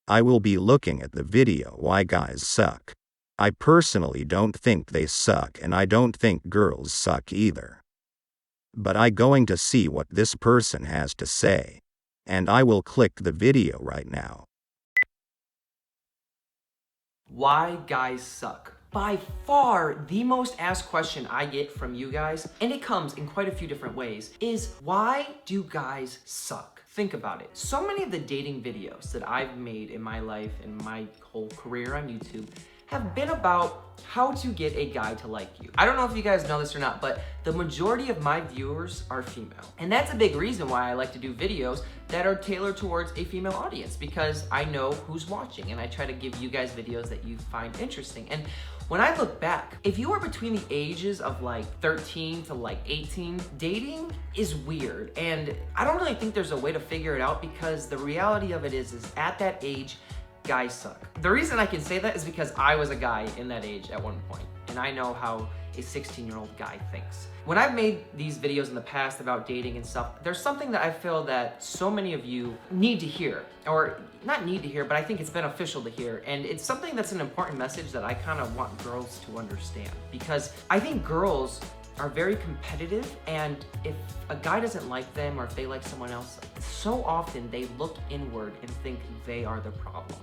I will be looking at the video Why Guys Suck. I personally don't think they suck, and I don't think girls suck either. But I going to see what this person has to say. And I will click the video right now. Why guys suck. By far, the most asked question I get from you guys, and it comes in quite a few different ways, is why do guys suck? Think about it. So many of the dating videos that I've made in my life and my whole career on YouTube have been about how to get a guy to like you. I don't know if you guys know this or not, but the majority of my viewers are female. And that's a big reason why I like to do videos that are tailored towards a female audience, because I know who's watching and I try to give you guys videos that you find interesting. And when I look back, if you are between the ages of like 13 to like 18, dating is weird. And I don't really think there's a way to figure it out, because the reality of it is at that age, guys suck. The reason I can say that is because I was a guy in that age at one point, and I know how a 16-year-old guy thinks. When I've made these videos in the past about dating and stuff, there's something that I feel that so many of you need to hear, or not need to hear, but I think it's beneficial to hear. And it's something that's an important message that I kind of want girls to understand, because I think girls are very competitive, and if a guy doesn't like them or if they like someone else, so often they look inward and think they are the problem.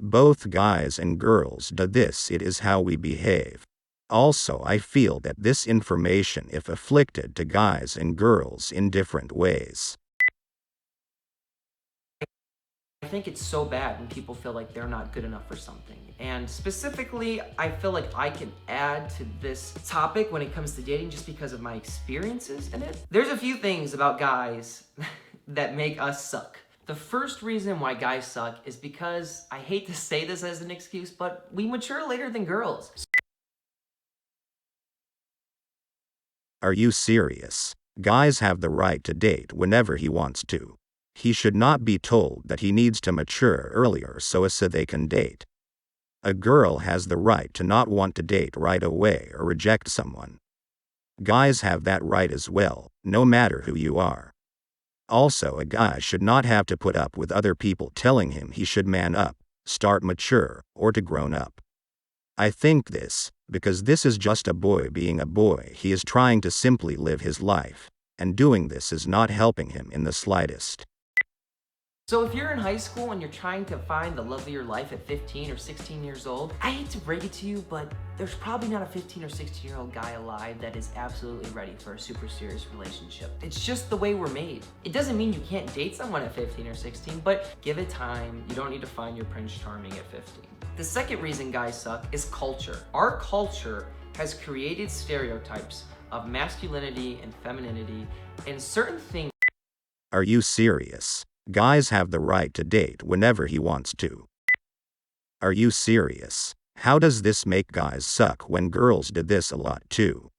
Both guys and girls do this. It is how we behave. Also, I feel that this information if afflicted to guys and girls in different ways. I think it's so bad when people feel like they're not good enough for something. And specifically, I feel like I can add to this topic when it comes to dating just because of my experiences in it. There's a few things about guys that make us suck. The first reason why guys suck is because, I hate to say this as an excuse, but we mature later than girls. Are you serious? Guys have the right to date whenever he wants to. He should not be told that he needs to mature earlier so they can date. A girl has the right to not want to date right away or reject someone. Guys have that right as well, no matter who you are. Also, a guy should not have to put up with other people telling him he should man up, start mature, or to grown up. I think this, because this is just a boy being a boy. He is trying to simply live his life, and doing this is not helping him in the slightest. So if you're in high school and you're trying to find the love of your life at 15 or 16 years old, I hate to break it to you, but there's probably not a 15 or 16-year-old guy alive that is absolutely ready for a super serious relationship. It's just the way we're made. It doesn't mean you can't date someone at 15 or 16, but give it time. You don't need to find your Prince Charming at 15. The second reason guys suck is culture. Our culture has created stereotypes of masculinity and femininity, and certain things. Are you serious? Guys have the right to date whenever he wants to. Are you serious? How does this make guys suck when girls do this a lot too?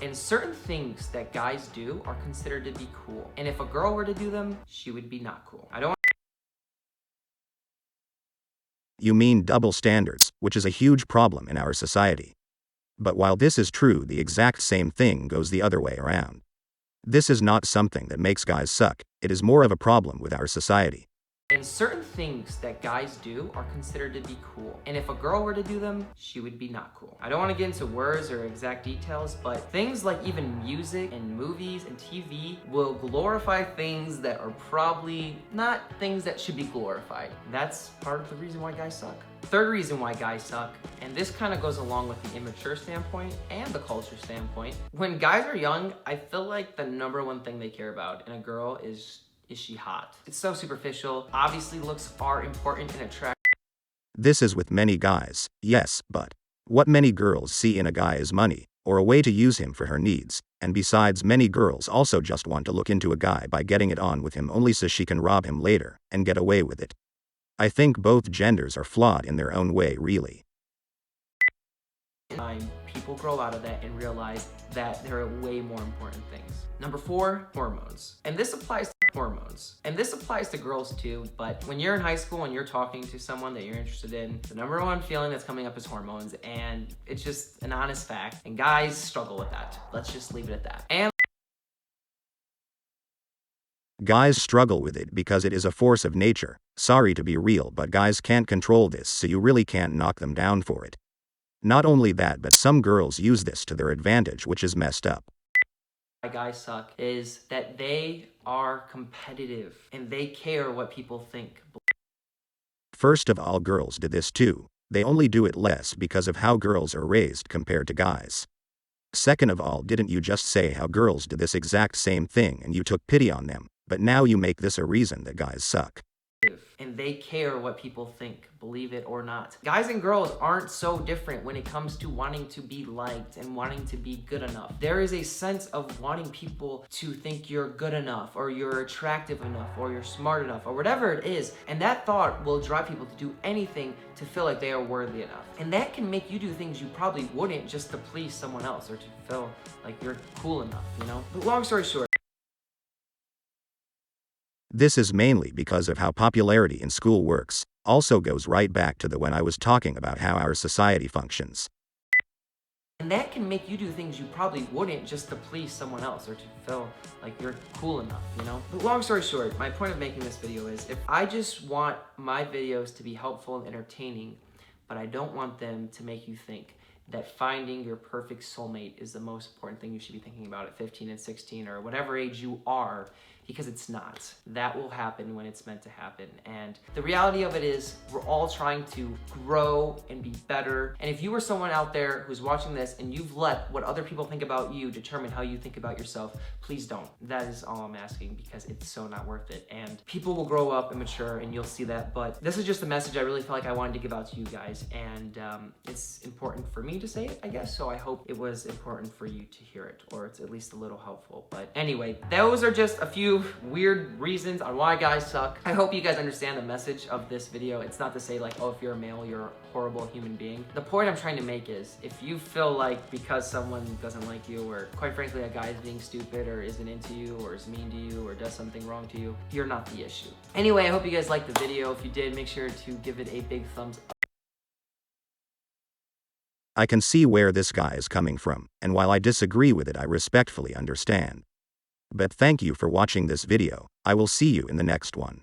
And certain things that guys do are considered to be cool. And if a girl were to do them, she would be not cool. You mean double standards, which is a huge problem in our society. But while this is true, the exact same thing goes the other way around. This is not something that makes guys suck, it is more of a problem with our society. And certain things that guys do are considered to be cool. And if a girl were to do them, she would be not cool. I don't want to get into words or exact details, but things like even music and movies and TV will glorify things that are probably not things that should be glorified. That's part of the reason why guys suck. Third reason why guys suck, and this kind of goes along with the immature standpoint and the culture standpoint. When guys are young, I feel like the number one thing they care about in a girl is she hot? It's so superficial. Obviously, looks are important and attractive. This is with many guys, yes, but what many girls see in a guy is money, or a way to use him for her needs, and besides, many girls also just want to look into a guy by getting it on with him only so she can rob him later, and get away with it. I think both genders are flawed in their own way, really. People grow out of that and realize that there are way more important things. Number 4, hormones. And this applies to hormones. And this applies to girls too, but when you're in high school and you're talking to someone that you're interested in, the number one feeling that's coming up is hormones, and it's just an honest fact. And guys struggle with that. Let's just leave it at that. And Guys struggle with it because it is a force of nature. Sorry to be real, but guys can't control this, so you really can't knock them down for it. Not only that, but some girls use this to their advantage, which is messed up. Why guys suck is that they are competitive and they care what people think. First of all, girls do this too. They only do it less because of how girls are raised compared to guys. Second of all, didn't you just say how girls do this exact same thing and you took pity on them, but now you make this a reason that guys suck? And they care what people think, believe it or not. Guys and girls aren't so different when it comes to wanting to be liked and wanting to be good enough. There is a sense of wanting people to think you're good enough, or you're attractive enough, or you're smart enough, or whatever it is. And that thought will drive people to do anything to feel like they are worthy enough. And that can make you do things you probably wouldn't just to please someone else or to feel like you're cool enough, you know? But long story short, This is mainly because of how popularity in school works. Also goes right back to the when I was talking about how our society functions. and that can make you do things you probably wouldn't just to please someone else or to feel like you're cool enough, you know? But long story short, my point of making this video is if I just want my videos to be helpful and entertaining, but I don't want them to make you think that finding your perfect soulmate is the most important thing you should be thinking about at 15 and 16 or whatever age you are, because it's not. That will happen when it's meant to happen. And the reality of it is we're all trying to grow and be better. And if you are someone out there who's watching this and you've let what other people think about you determine how you think about yourself, please don't. That is all I'm asking, because it's so not worth it. And people will grow up and mature and you'll see that. But this is just a message I really felt like I wanted to give out to you guys. And it's important for me to say it, I guess. So I hope it was important for you to hear it, or it's at least a little helpful. But anyway, those are just a few weird reasons on why guys suck. I hope you guys understand the message of this video. It's not to say like, oh, if you're a male, you're a horrible human being. The point I'm trying to make is if you feel like because someone doesn't like you, or quite frankly, a guy is being stupid or isn't into you or is mean to you or does something wrong to you, you're not the issue. Anyway, I hope you guys liked the video. If you did, make sure to give it a big thumbs up. I can see where this guy is coming from, and while I disagree with it, I respectfully understand. But thank you for watching this video. I will see you in the next one.